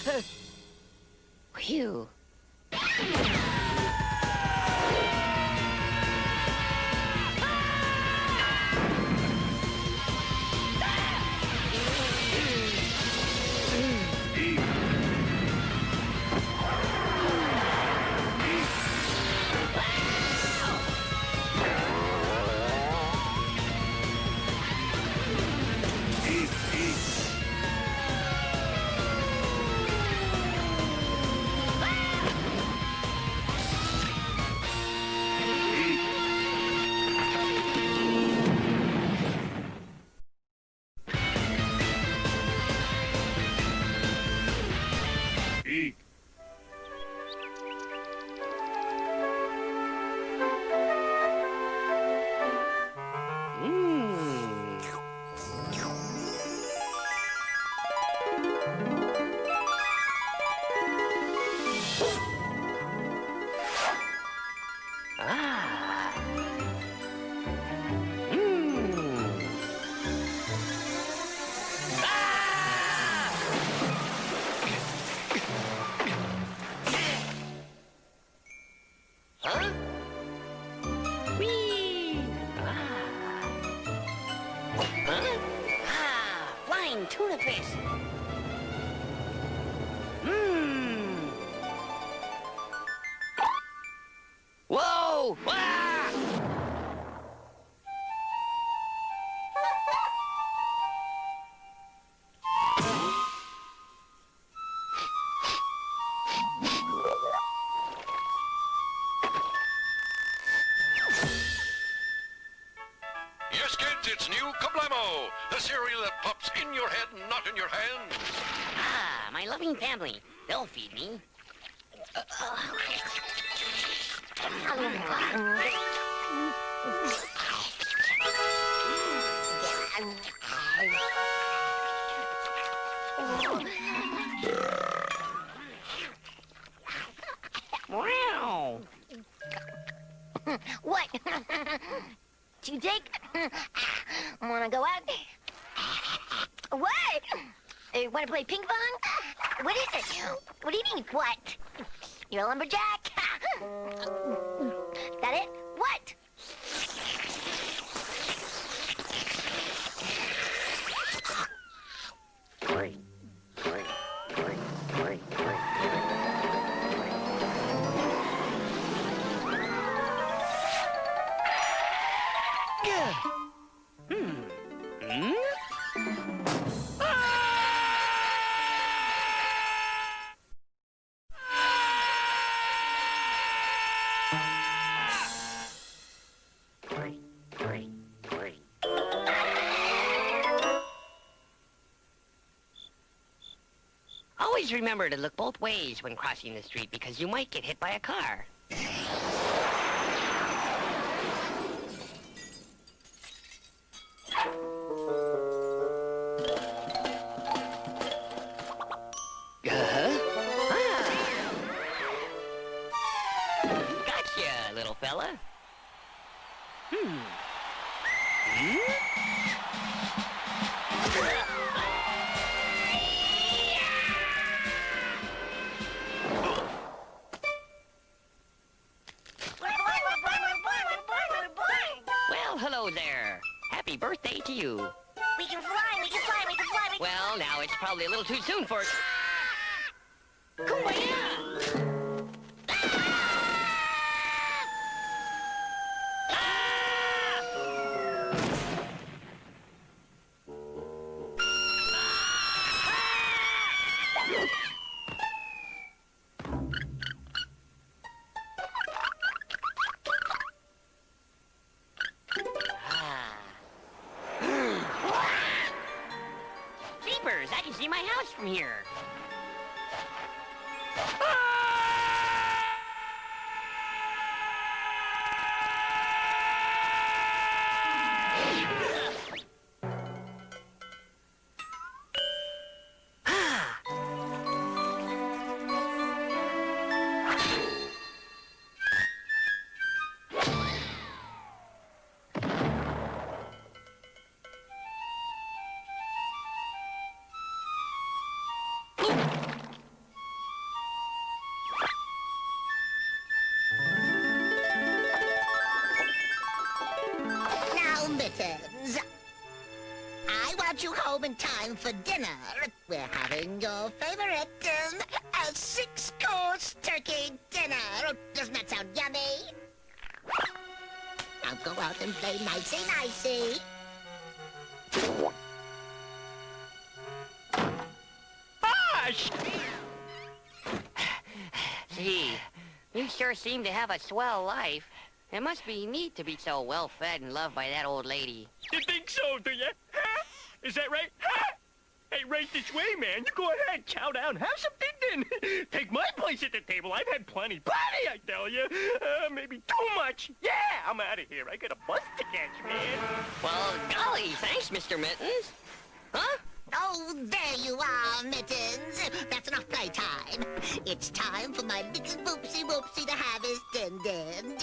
Phew. Eek. Flying tuna fish. Whoa! Ah! Yes, kids, it's new Kablamo, the cereal that pops in your head, not in your hand. Ah, my loving family. They'll feed me. Wow. What? Do you take? Wanna go out? What? Wanna play ping pong? What is it? What do you mean, what? You're a lumberjack? That it? What? Always remember to look both ways when crossing the street because you might get hit by a car. Gotcha, little fella. Well, hello there. Happy birthday to you. We can fly, we can fly, we can fly, we can Well, now it's probably a little too soon for it. Kumbaya! Jeepers, I can see my house from here. got you home in time for dinner. We're having your favorite, a 6-course turkey dinner. Doesn't that sound yummy? Now go out and play nicey-nicey. Gosh! Gee, you sure seem to have a swell life. It must be neat to be so well-fed and loved by that old lady. You think so, do you? Huh? Is that right? Huh? Hey, right this way, man. You go ahead, chow down, have some thinking. Take my place at the table. I've had plenty, I tell you. Maybe too much. Yeah, I'm out of here. I got a bus to catch, man. Well, golly, thanks, Mr. Mittens. Huh? Oh, there you are, Mittens. That's enough playtime. It's time for my little boopsy-whoopsie to have his din-din.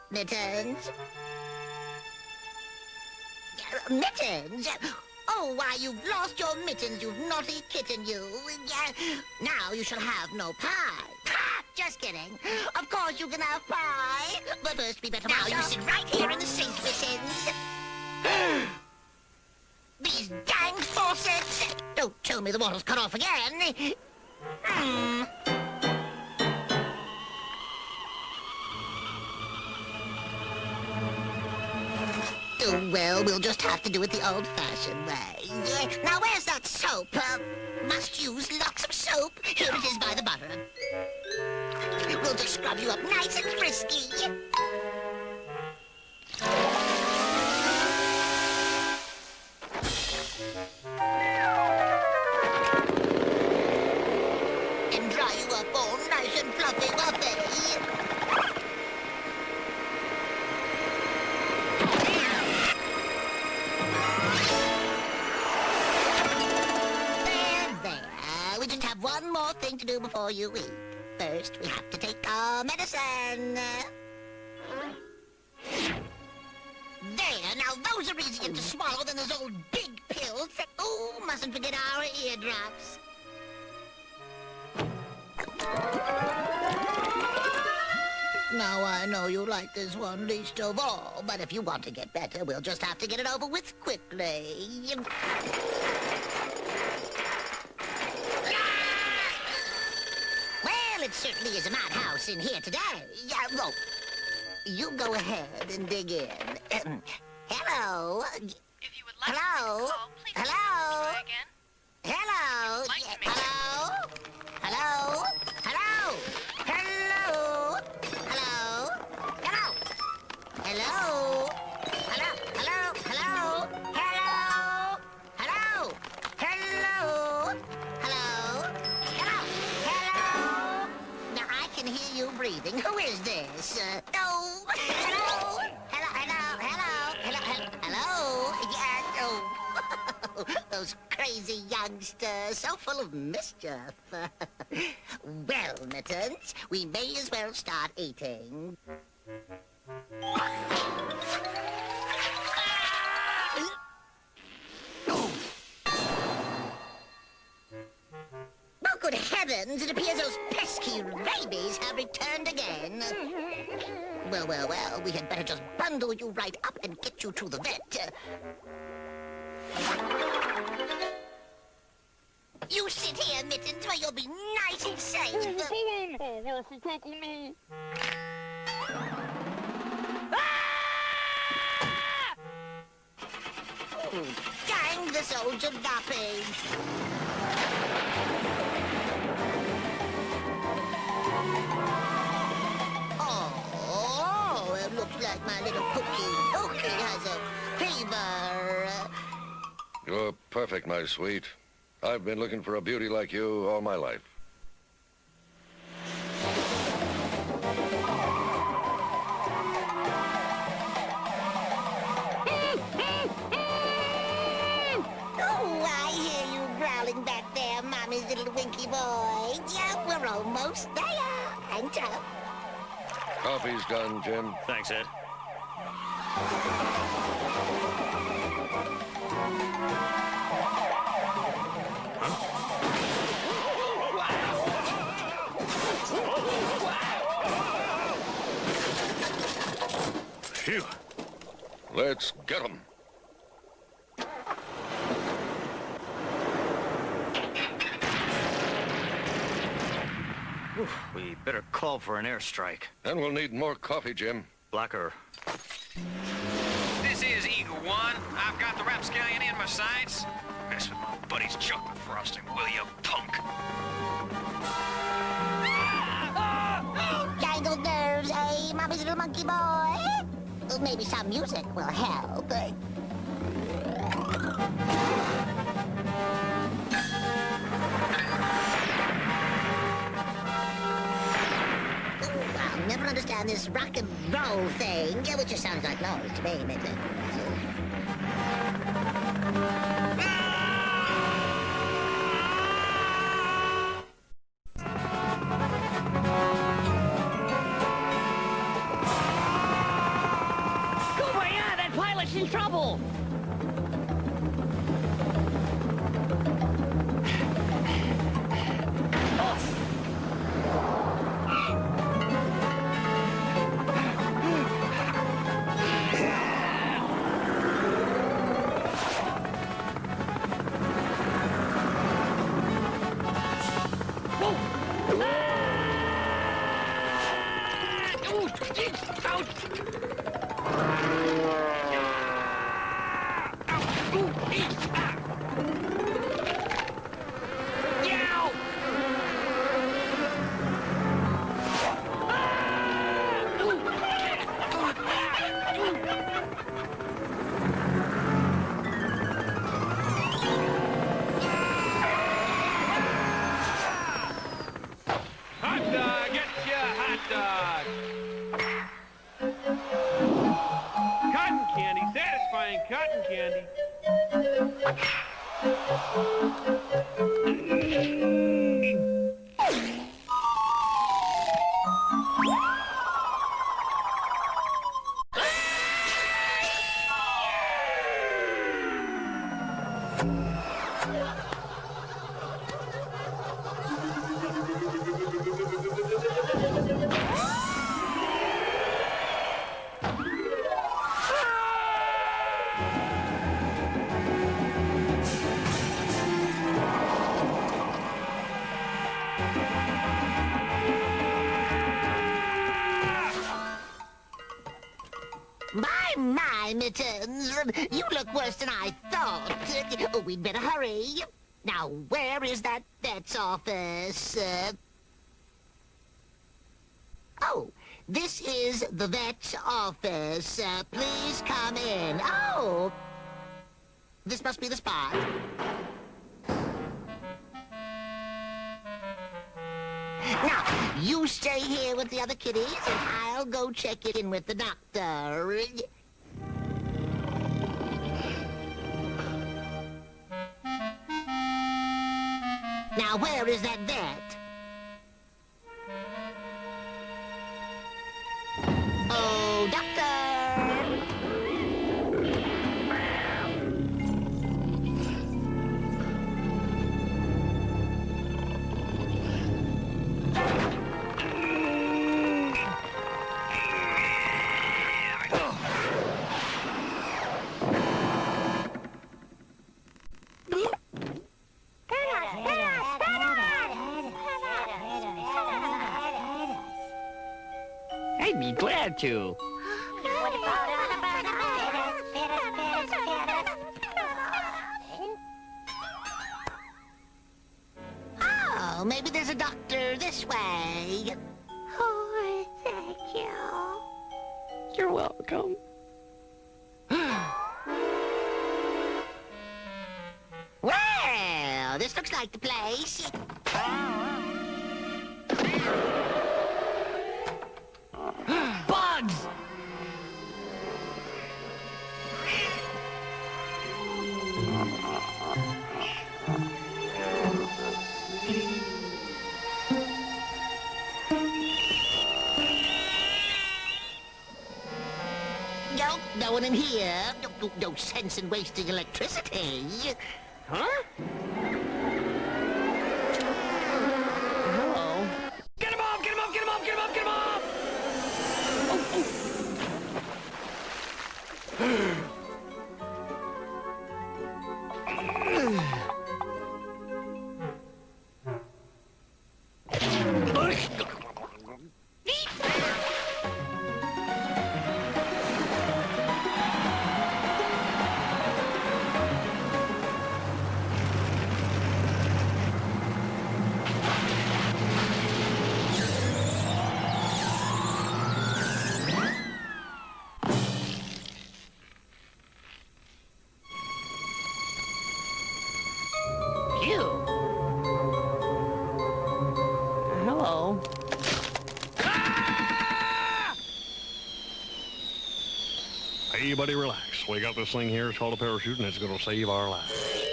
Mittens? Mittens? Oh, why, you've lost your mittens, you naughty kitten, you. Now you shall have no pie. Ha! Just kidding. Of course you can have pie. But first we better... Now you sit right here in the sink, Mittens. These dang faucets! Don't tell me the water's cut off again. Oh, well, we'll just have to do it the old-fashioned way. Now, where's that soap? Must use lots of soap. Here it is by the butter. We'll just scrub you up nice and frisky. And dry you up all nice and fluffy-wuffy. We just have one more thing to do before you eat. First, we have to take our medicine. There, now those are easier to swallow than those old big pills. Oh, mustn't forget our eardrops. Now, I know you like this one least of all, but if you want to get better, we'll just have to get it over with quickly. Well, it certainly is a madhouse in here today. Well, you go ahead and dig in. Hello? If you would like Hello? to make a call, please Hello? try again. Hello? Like to make Hello? Hello? Hello? Hello? Hello? Hello? Hello? Hello? Hello? Hello? Hello? Hello? Hello? Hello? Hello? Hello? Now I can hear you breathing. Who is this? No. Hello? Hello? Hello? Hello? Hello? Hello? Yeah. Oh. Those crazy youngsters, so full of mischief. Well, Mittens, we may as well start eating. Oh, good heavens, it appears those pesky rabies have returned again. Well, we had better just bundle you right up and get you to the vet. You sit here, Mittens, where you'll be nice and safe. Dang this old jalopy. Oh, it looks like my little Pookie has a fever. You're perfect, my sweet. I've been looking for a beauty like you all my life. Oh, I hear you growling back there, Mommy's little winky boy. Yeah, we're almost there. Hang tough. Coffee's done, Jim. Thanks, Ed. Phew. Let's get 'em. Whew, we better call for an airstrike. And we'll need more coffee, Jim. Blacker. This is Eagle 1. I've got the rapscallion in my sights. Mess with my buddy's chocolate frosting, will you, punk? Jangled nerves, eh, my little monkey boy? Maybe some music will help. I'll never understand this rock and roll thing, which just sounds like noise to me, Mitten. Kumbaya, that pilot's in trouble! Hot dog, get ya hot dog. Cotton candy, satisfying cotton candy. My, Mittens, you look worse than I thought. Oh, we'd better hurry. Now, where is that vet's office? Oh, this is the vet's office. Please come in. Oh, this must be the spot. Now, you stay here with the other kitties, and I'll go check it in with the doctor. Now, where is that vet? Oh, doctor! I'd be glad to. Oh, maybe there's a doctor this way. Oh, thank you. You're welcome. Well, this looks like the place. Bugs! Nope, no one in here. No sense in wasting electricity. Huh? Hello. Get him off! Get him off! Get him off! Get him off! Get him off! Oh, oh. everybody relax. We got this thing here. It's called a parachute, and it's going to save our lives.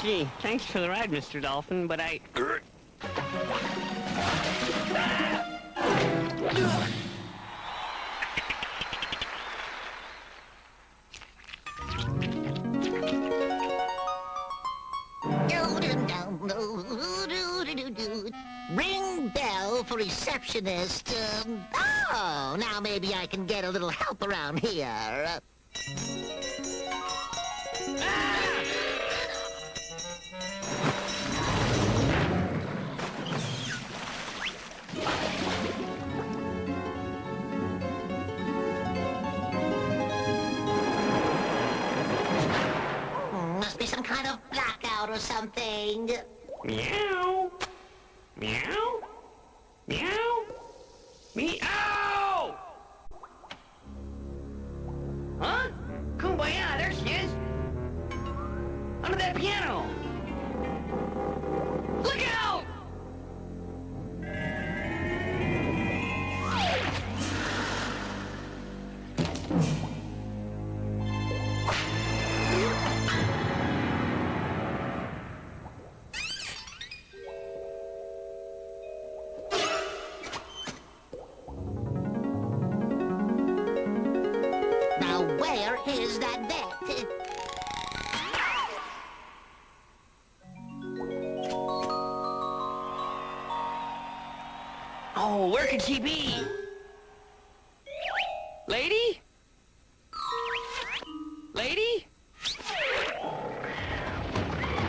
Gee, thanks for the ride, Mr. Dolphin, but I... Ring bell for receptionist. Oh, now maybe I can get a little help around here. Must be some kind of blackout or something. Meow. Meow. Meow. Meow! Huh? Kumbaya, there she is. Under that piano. Look out! Now where is that vet? Oh, where could she be? Lady? Lady?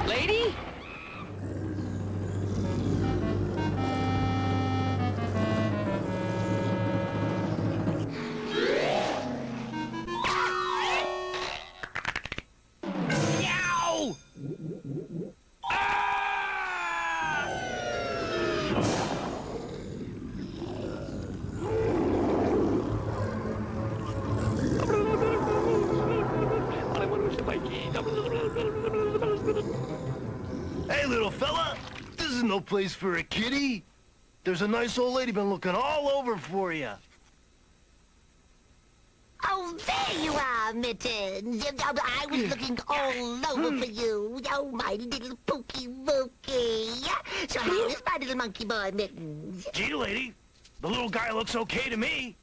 Lady? Yow! Ah! All I want was to bite you. Hey, little fella, this is no place for a kitty. There's a nice old lady been looking all over for you. Oh, there you are, Mittens. I was looking all over for you. Oh, my little pookie wookie. So how is my little monkey boy, Mittens? Gee, lady, the little guy looks okay to me.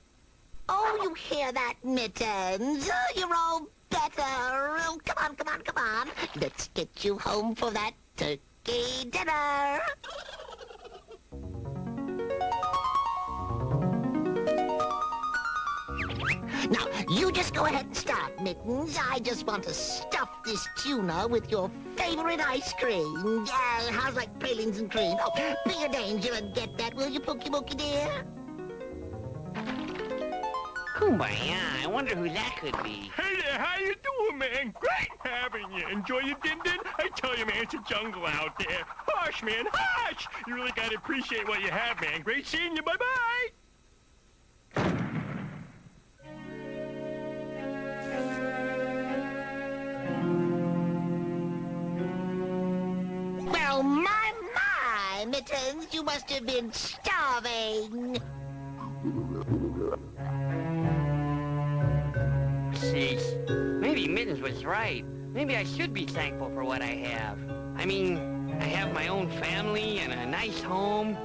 Oh, you hear that, Mittens? You're all better. Oh, come on. Let's get you home for that turkey dinner. Now, you just go ahead and start, Mittens. I just want to stuff this tuna with your favorite ice cream. How's like pralines and cream? Oh, be a danger and get that, will you, Pookie Mookie dear? Kumbaya, I wonder who that could be. Hey there, how you doing, man? Great having you. Enjoy your din-din? I tell you, man, it's a jungle out there. Hush, man, hush! You really gotta appreciate what you have, man. Great seeing you. Bye-bye! Well, my, Mittens, you must have been starving. See, maybe Mittens was right. Maybe I should be thankful for what I have. I mean, I have my own family and a nice home.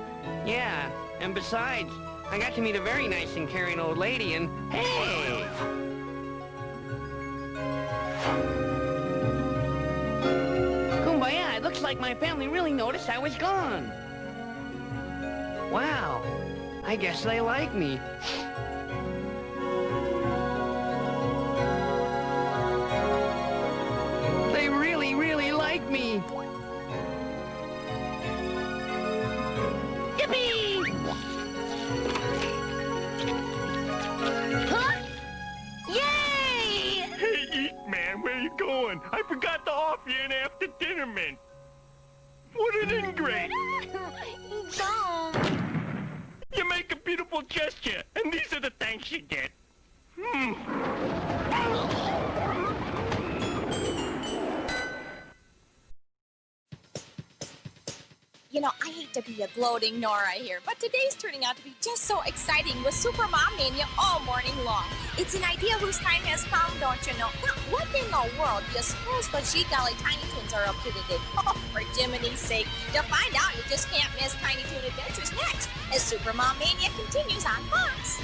Yeah, and besides, I got to meet a very nice and caring old lady and, hey! Kumbaya, it looks like my family really noticed I was gone. Wow, I guess they like me. They really, really like me. Yippee! Huh? Yay! Hey, Eek, man, where you going? I forgot to offer you an after-dinner mint. Put it in great. Don't. You make a beautiful gesture, and these are the thanks you get. You know, I hate to be a gloating Nora here, but today's turning out to be just so exciting with Super Mom Mania all morning long. It's an idea whose time has come, don't you know? Now, what in the world do you suppose the G-Golly Tiny Toons are up to today? Oh, for Jiminy's sake. To find out, you just can't miss Tiny Toon Adventures next, as Super Mom Mania continues on Fox.